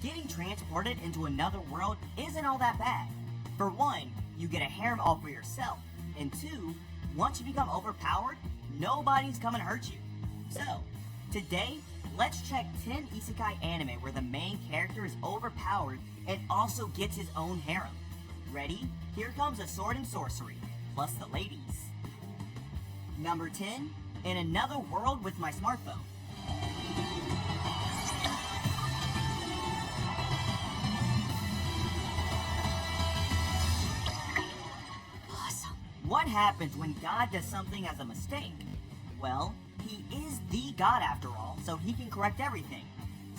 getting transported into another world isn't all that bad. For one, you get a harem all for yourself, and two, once you become overpowered, nobody's coming to hurt you. So, today, let's check 10 isekai anime where the main character is overpowered and also gets his own harem. Ready? Here comes a sword and sorcery, plus the ladies. Number 10, In Another World with My Smartphone. Awesome. What happens when God does something as a mistake? Well, he is the God after all, so he can correct everything.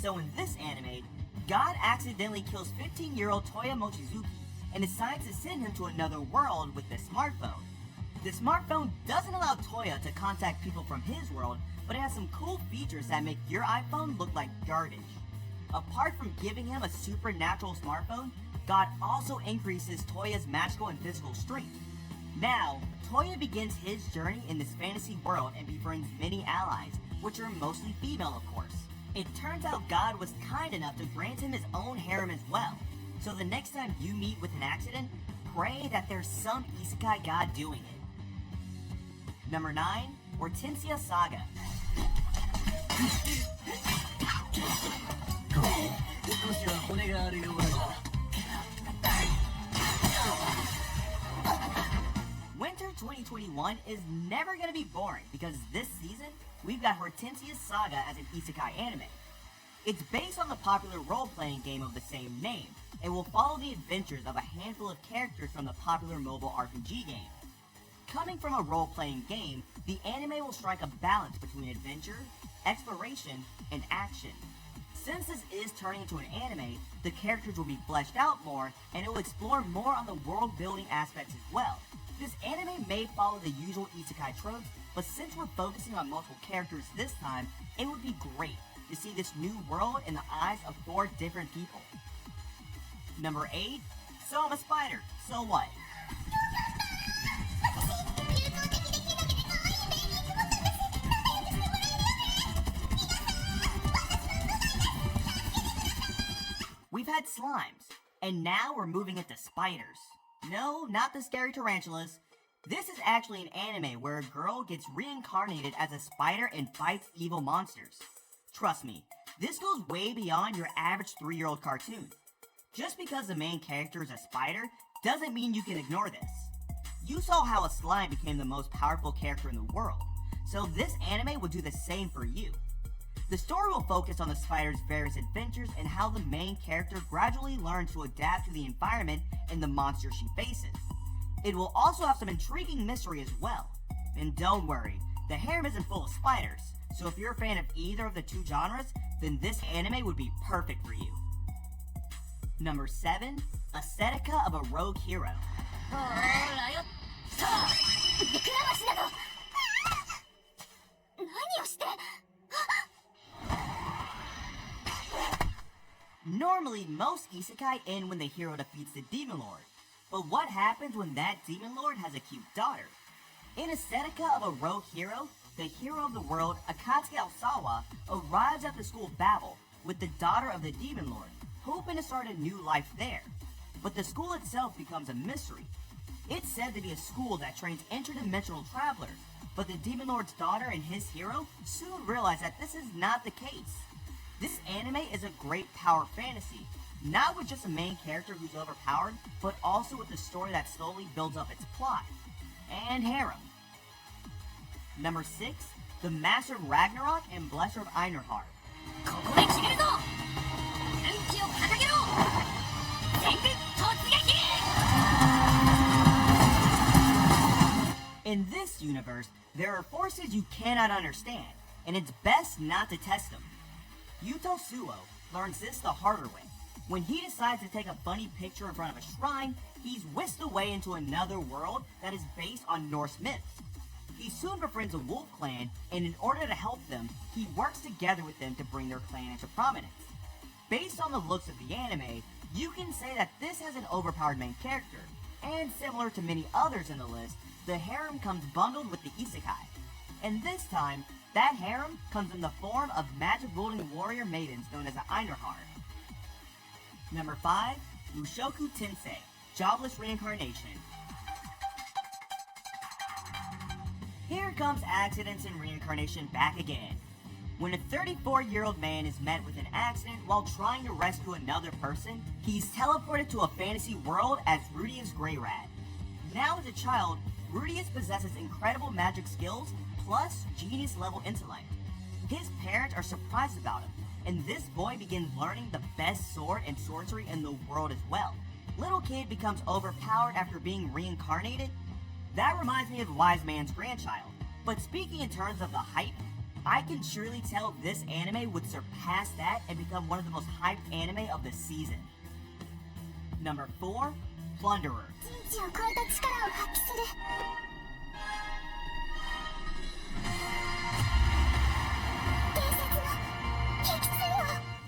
So in this anime, God accidentally kills 15-year-old Toya Mochizuki and decides to send him to another world with this smartphone. The smartphone doesn't allow Toya to contact people from his world, but it has some cool features that make your iPhone look like garbage. Apart from giving him a supernatural smartphone, God also increases Toya's magical and physical strength. Now, Toya begins his journey in this fantasy world and befriends many allies, which are mostly female of course. It turns out God was kind enough to grant him his own harem as well, so the next time you meet with an accident, pray that there's some isekai god doing it. Number 9, Hortensia Saga. Winter 2021 is never going to be boring because this season, we've got Hortensia Saga as an isekai anime. It's based on the popular role-playing game of the same name, and will follow the adventures of a handful of characters from the popular mobile RPG game. Coming from a role-playing game, the anime will strike a balance between adventure, exploration, and action. Since this is turning into an anime, the characters will be fleshed out more, and it will explore more on the world-building aspects as well. This anime may follow the usual isekai tropes, but since we're focusing on multiple characters this time, it would be great to see this new world in the eyes of 4 different people. Number 8, So I'm a Spider, So What? We've had slimes, and now we're moving into spiders. No, not the scary tarantulas. This is actually an anime where a girl gets reincarnated as a spider and fights evil monsters. Trust me, this goes way beyond your average 3-year-old cartoon. Just because the main character is a spider doesn't mean you can ignore this. You saw how a slime became the most powerful character in the world, so this anime will do the same for you. The story will focus on the spider's various adventures and how the main character gradually learns to adapt to the environment and the monsters she faces. It will also have some intriguing mystery as well. And don't worry, the harem isn't full of spiders, so if you're a fan of either of the 2 genres, then this anime would be perfect for you. Number 7, Aesthetica of a Rogue Hero. Normally, most isekai end when the hero defeats the Demon Lord, but what happens when that Demon Lord has a cute daughter? In Aesthetica of a Rogue Hero, the hero of the world, Akatsuki Osawa, arrives at the school of Babel with the daughter of the Demon Lord, hoping to start a new life there. But the school itself becomes a mystery. It's said to be a school that trains interdimensional travelers, but the Demon Lord's daughter and his hero soon realize that this is not the case. This anime is a great power fantasy, not with just a main character who's overpowered, but also with a story that slowly builds up its plot. And harem. Number 6, The Master of Ragnarok and Blesser of Einarhar. In this universe, there are forces you cannot understand, and it's best not to test them. Yuto Suo learns this the harder way. When he decides to take a funny picture in front of a shrine, he's whisked away into another world that is based on Norse myths. He soon befriends a wolf clan, and in order to help them, he works together with them to bring their clan into prominence. Based on the looks of the anime, you can say that this has an overpowered main character, and similar to many others in the list, the harem comes bundled with the isekai. And this time, that harem comes in the form of magic wielding warrior maidens known as the Einarhar. Number 5, Mushoku Tensei, Jobless Reincarnation. Here comes accidents and reincarnation back again. When a 34-year-old man is met with an accident while trying to rescue another person, he's teleported to a fantasy world as Rudius Greyrat. Now as a child, Rudius possesses incredible magic skills plus genius-level intellect. His parents are surprised about him, and this boy begins learning the best sword and sorcery in the world as well. Little kid becomes overpowered after being reincarnated. That reminds me of Wise Man's grandchild. But speaking in terms of the hype, I can surely tell this anime would surpass that and become one of the most hyped anime of the season. Number 4, Plunderer.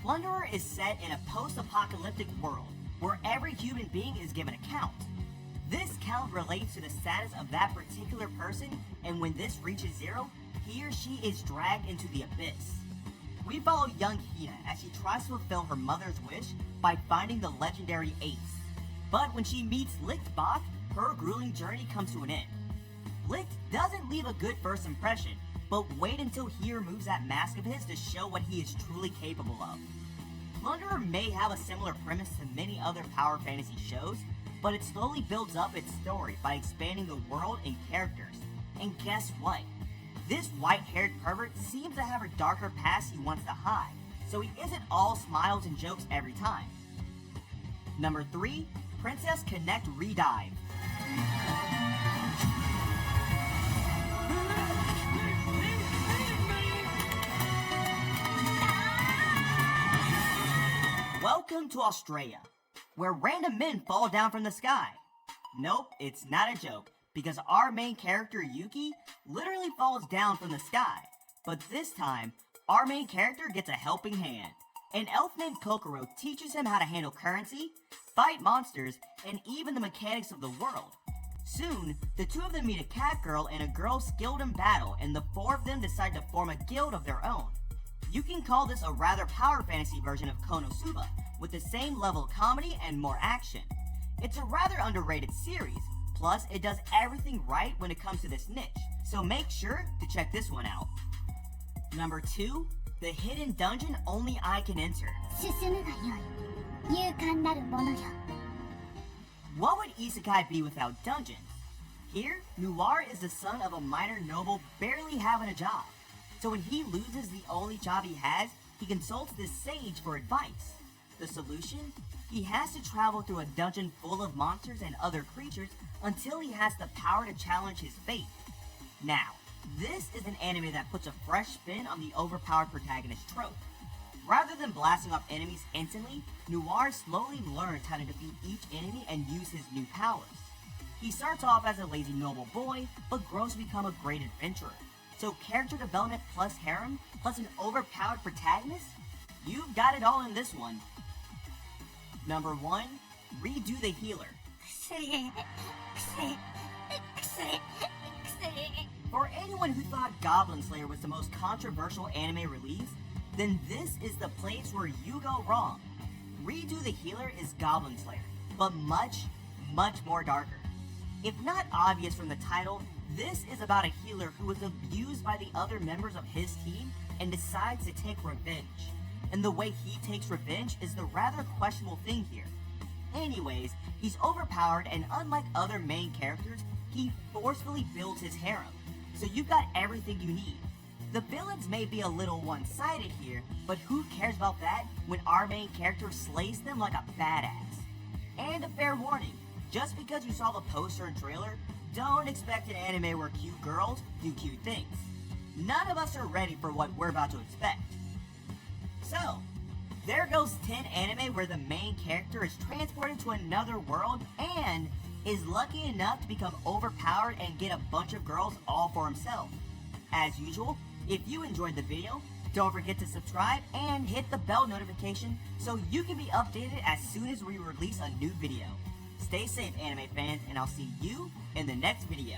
Plunderer is set in a post-apocalyptic world where every human being is given a count. This count relates to the status of that particular person, and when this reaches 0, he or she is dragged into the abyss. We follow young Hina as she tries to fulfill her mother's wish by finding the legendary Ace. But when she meets Licht Bach, her grueling journey comes to an end. Licht doesn't leave a good first impression, but wait until he removes that mask of his to show what he is truly capable of. Plunderer may have a similar premise to many other power fantasy shows, but it slowly builds up its story by expanding the world and characters. And guess what? This white-haired pervert seems to have a darker past he wants to hide, so he isn't all smiles and jokes every time. Number 3, Princess Connect Redive. Welcome to Australia, where random men fall down from the sky. Nope, it's not a joke, because our main character Yuki literally falls down from the sky. But this time, our main character gets a helping hand. An elf named Kokoro teaches him how to handle currency, fight monsters, and even the mechanics of the world. Soon, the two of them meet a cat girl and a girl skilled in battle, and the 4 of them decide to form a guild of their own. You can call this a rather power fantasy version of Konosuba, with the same level of comedy and more action. It's a rather underrated series, plus it does everything right when it comes to this niche, so make sure to check this one out. Number 2, the hidden dungeon only I can enter. What would isekai be without dungeons? Here, Noir is the son of a minor noble barely having a job. So when he loses the only job he has, he consults this sage for advice. The solution? He has to travel through a dungeon full of monsters and other creatures until he has the power to challenge his fate. Now, this is an anime that puts a fresh spin on the overpowered protagonist trope. Rather than blasting off enemies instantly, Noir slowly learns how to defeat each enemy and use his new powers. He starts off as a lazy noble boy, but grows to become a great adventurer. So character development plus harem, plus an overpowered protagonist? You've got it all in this one. Number 1, Redo the Healer. For anyone who thought Goblin Slayer was the most controversial anime release, then this is the place where you go wrong. Redo the Healer is Goblin Slayer, but much, much more darker. If not obvious from the title, this is about a healer who was abused by the other members of his team and decides to take revenge. And the way he takes revenge is the rather questionable thing here. Anyways, he's overpowered, and unlike other main characters, he forcefully builds his harem. So you've got everything you need. The villains may be a little one-sided here, but who cares about that when our main character slays them like a badass? And a fair warning, just because you saw the poster and trailer, don't expect an anime where cute girls do cute things. None of us are ready for what we're about to expect. So, there goes 10 anime where the main character is transported to another world and is lucky enough to become overpowered and get a bunch of girls all for himself. As usual, if you enjoyed the video, don't forget to subscribe and hit the bell notification so you can be updated as soon as we release a new video. Stay safe, anime fans, and I'll see you in the next video.